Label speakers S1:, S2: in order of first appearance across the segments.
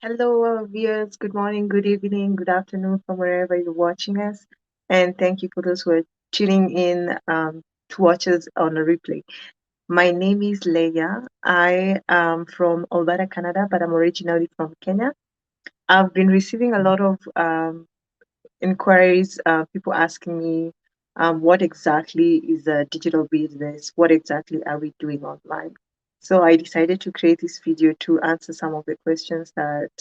S1: Hello, viewers. Good morning, good evening, good afternoon from wherever you're watching us. And thank you for those who are tuning in to watch us on a replay. My name is Leia. I am from Alberta, Canada, but I'm originally from Kenya. I've been receiving a lot of inquiries, people asking me what exactly is a digital business? What exactly are we doing online? So I decided to create this video to answer some of the questions that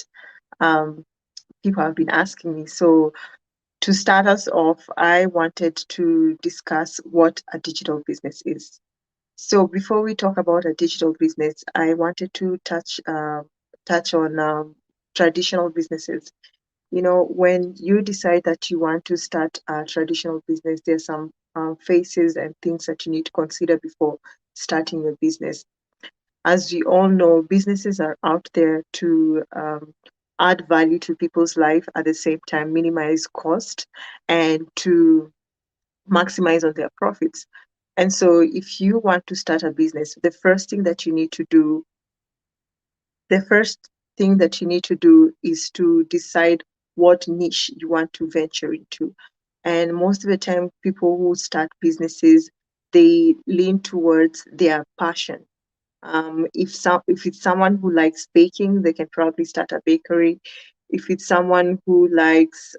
S1: um, people have been asking me. So, to start us off, I wanted to discuss what a digital business is. So, before we talk about a digital business, I wanted to touch on traditional businesses. When you decide that you want to start a traditional business, there's some phases and things that you need to consider before starting your business. As we all know, businesses are out there to add value to people's life at the same time, minimize cost, and to maximize on their profits. And so, if you want to start a business, the first thing that you need to do is to decide what niche you want to venture into. And most of the time, people who start businesses, they lean towards their passion. If it's someone who likes baking, they can probably start a bakery. If it's someone who likes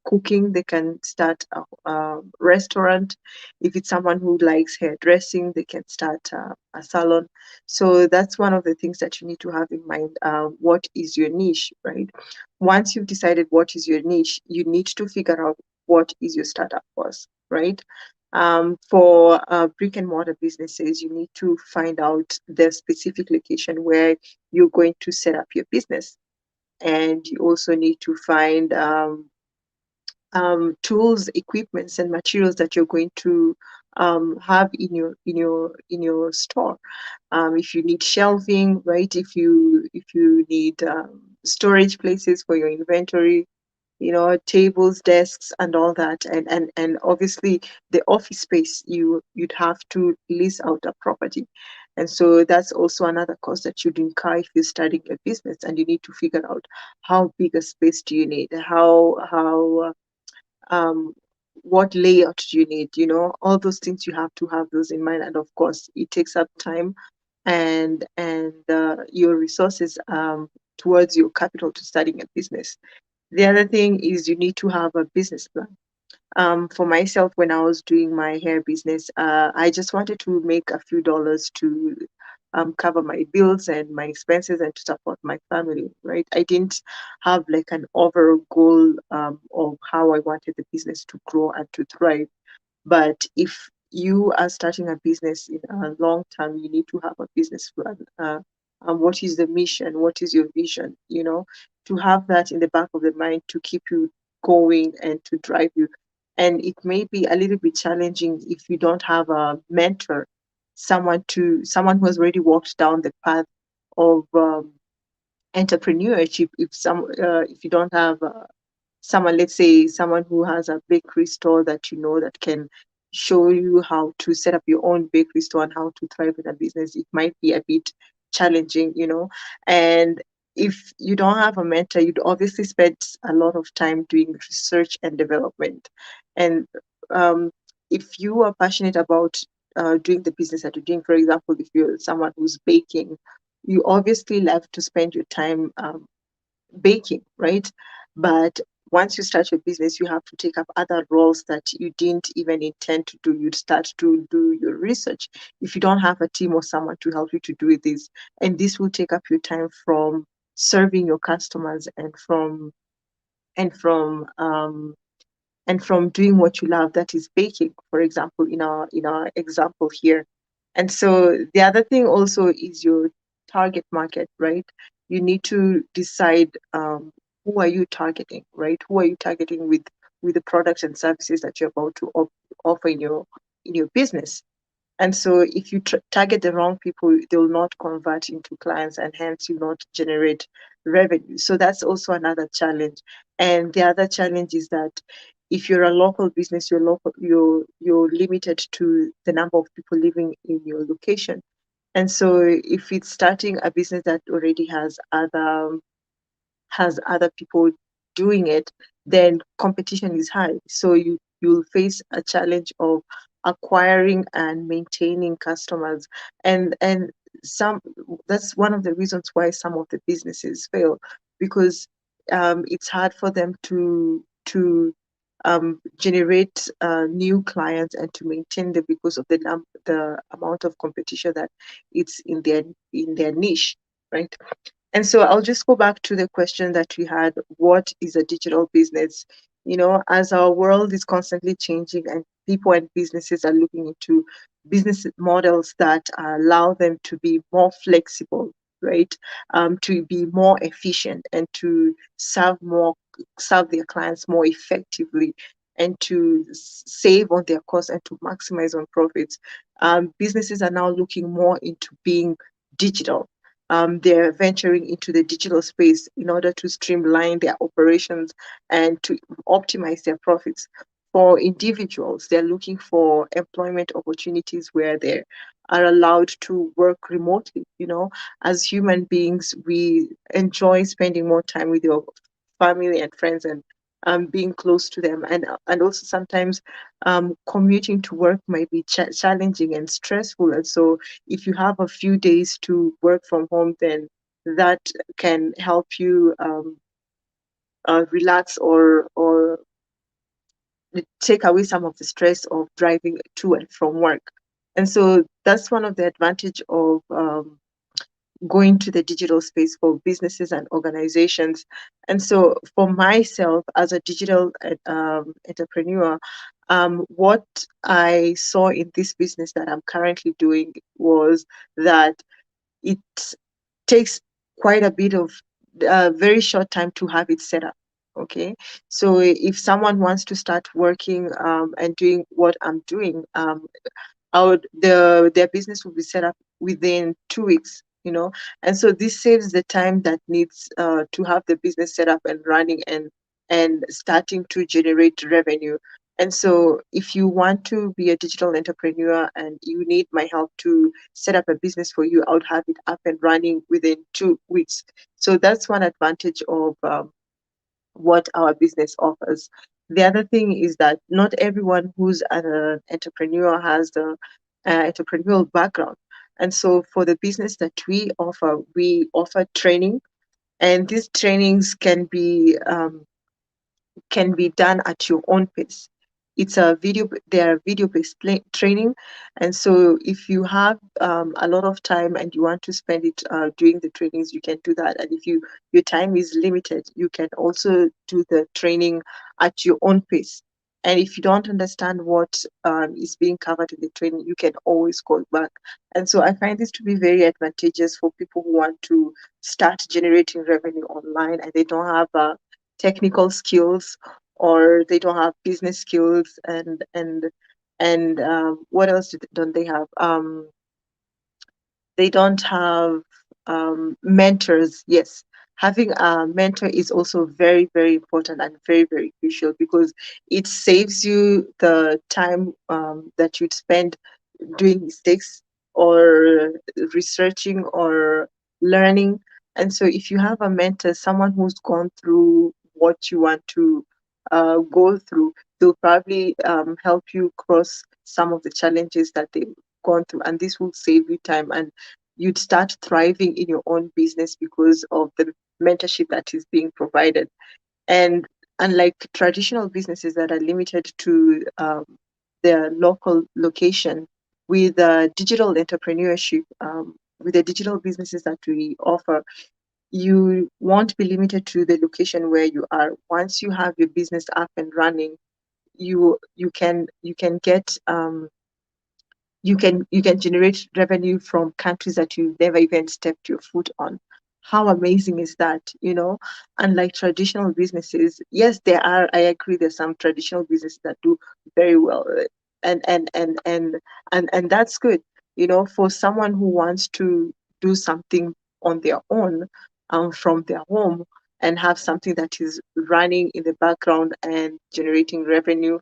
S1: cooking, they can start a restaurant. If it's someone who likes hairdressing, they can start a salon. So that's one of the things that you need to have in mind. What is your niche, right? Once you've decided what is your niche, you need to figure out what is your startup cost, right? For brick and mortar businesses, you need to find out the specific location where you're going to set up your business. And you also need to find tools, equipments, and materials that you're going to have in your store. If you need shelving, right? If you need storage places for your inventory, tables, desks, and all that, and obviously the office space, you'd have to lease out a property. And so that's also another cost that you'd incur if you're starting a business, and you need to figure out how big a space do you need, how um what layout do you need, all those things. You have to have those in mind, and of course it takes up time and your resources towards your capital to starting a business. The other thing is you need to have a business plan. For myself, when I was doing my hair business, I just wanted to make a few dollars to cover my bills and my expenses and to support my family, right? I didn't have like an overall goal of how I wanted the business to grow and to thrive. But if you are starting a business in a long term, you need to have a business plan. And what is the mission? What is your vision? To have that in the back of the mind to keep you going and to drive you. And it may be a little bit challenging if you don't have a mentor, someone who has already walked down the path of entrepreneurship. If you don't have someone, let's say someone who has a bakery store that that can show you how to set up your own bakery store and how to thrive in a business, it might be a bit challenging. And if you don't have a mentor, you'd obviously spend a lot of time doing research and development. And um, if you are passionate about doing the business that you're doing, for example, if you're someone who's baking, you obviously love to spend your time baking, right? But once you start your business, you have to take up other roles that you didn't even intend to do. You'd start to do your research if you don't have a team or someone to help you to do this. And this will take up your time from serving your customers and from um, and from doing what you love, that is baking, for example, in our example here. And so the other thing also is your target market, right? You need to decide who are you targeting, right? Who are you targeting with the products and services that you're about to offer in your business. And so if you target the wrong people, they will not convert into clients, and hence you not generate revenue. So that's also another challenge. And the other challenge is that if you're a local business, you're limited to the number of people living in your location. And so if it's starting a business that already has other has other people doing it, then competition is high. So you'll face a challenge of acquiring and maintaining customers, and some that's one of the reasons why some of the businesses fail, because it's hard for them to generate new clients and to maintain them because of the amount of competition that it's in their niche, right? And so I'll just go back to the question that we had: what is a digital business? As our world is constantly changing and people and businesses are looking into business models that allow them to be more flexible, right? To be more efficient and to serve their clients more effectively, and to save on their costs and to maximize on profits. Businesses are now looking more into being digital. They're venturing into the digital space in order to streamline their operations and to optimize their profits. For individuals, they're looking for employment opportunities where they are allowed to work remotely. As human beings, we enjoy spending more time with your family and friends, and being close to them, and also sometimes commuting to work might be challenging and stressful. And so if you have a few days to work from home, then that can help you relax, or take away some of the stress of driving to and from work. And so that's one of the advantage of going to the digital space for businesses and organizations. And so for myself as a digital entrepreneur, what I saw in this business that I'm currently doing was that it takes quite a bit of very short time to have it set up. Okay, so if someone wants to start working and doing what I'm doing, their business will be set up within 2 weeks. And so this saves the time that needs to have the business set up and running, and starting to generate revenue. And so if you want to be a digital entrepreneur and you need my help to set up a business for you, I would have it up and running within 2 weeks. So that's one advantage of what our business offers. The other thing is that not everyone who's an entrepreneur has the entrepreneurial background. And so for the business that we offer training, and these trainings can be done at your own pace. They are video-based training. And so if you have a lot of time and you want to spend it doing the trainings, you can do that. And if your time is limited, you can also do the training at your own pace. And if you don't understand what is being covered in the training, you can always call back. And so I find this to be very advantageous for people who want to start generating revenue online and they don't have technical skills, or they don't have business skills, and what else don't they have? They don't have mentors. Yes, having a mentor is also very, very important and very, very crucial, because it saves you the time that you'd spend doing mistakes or researching or learning. And so if you have a mentor, someone who's gone through what you want to go through, they'll probably help you cross some of the challenges that they've gone through, and this will save you time, and you'd start thriving in your own business because of the mentorship that is being provided. And unlike traditional businesses that are limited to their local location, with digital entrepreneurship, with the digital businesses that we offer, you won't be limited to the location where you are. Once you have your business up and running, you can get you can generate revenue from countries that you've never even stepped your foot on. How amazing is that? Unlike traditional businesses, yes, I agree, there's some traditional businesses that do very well, and that's good. For someone who wants to do something on their own, from their home, and have something that is running in the background and generating revenue,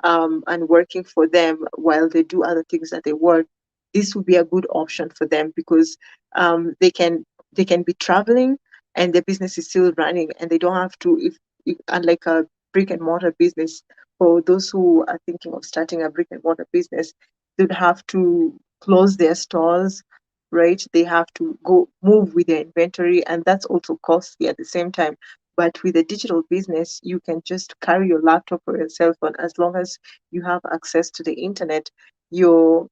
S1: and working for them while they do other things that they work, this would be a good option for them, because they can be traveling, and their business is still running, and they don't have to, if unlike a brick and mortar business, for those who are thinking of starting a brick and mortar business, they'd have to close their stores, right? They have to go move with their inventory, and that's also costly at the same time. But with a digital business, you can just carry your laptop or your cell phone. As long as you have access to the internet, your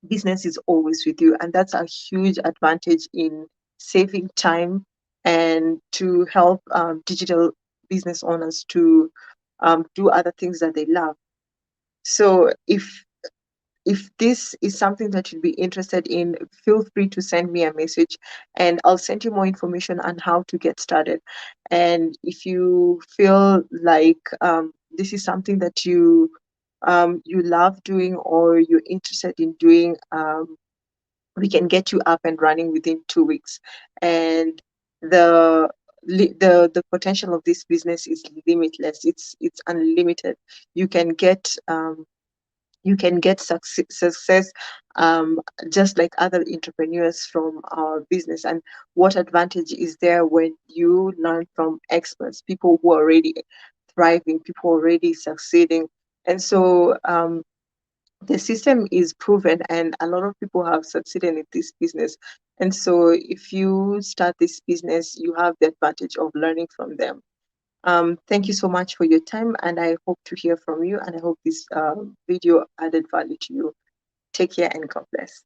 S1: business is always with you. And that's a huge advantage in saving time and to help digital business owners to do other things that they love. So if this is something that you'd be interested in, feel free to send me a message, and I'll send you more information on how to get started. And if you feel like this is something that you love doing or you're interested in doing, we can get you up and running within 2 weeks. And the the potential of this business is limitless. It's unlimited. You can get success, um, just like other entrepreneurs from our business. And what advantage is there when you learn from experts, people who are already thriving, people already succeeding? And so the system is proven, and a lot of people have succeeded in this business. And so if you start this business, you have the advantage of learning from them. Thank you so much for your time, and I hope to hear from you, and I hope this video added value to you. Take care and God bless.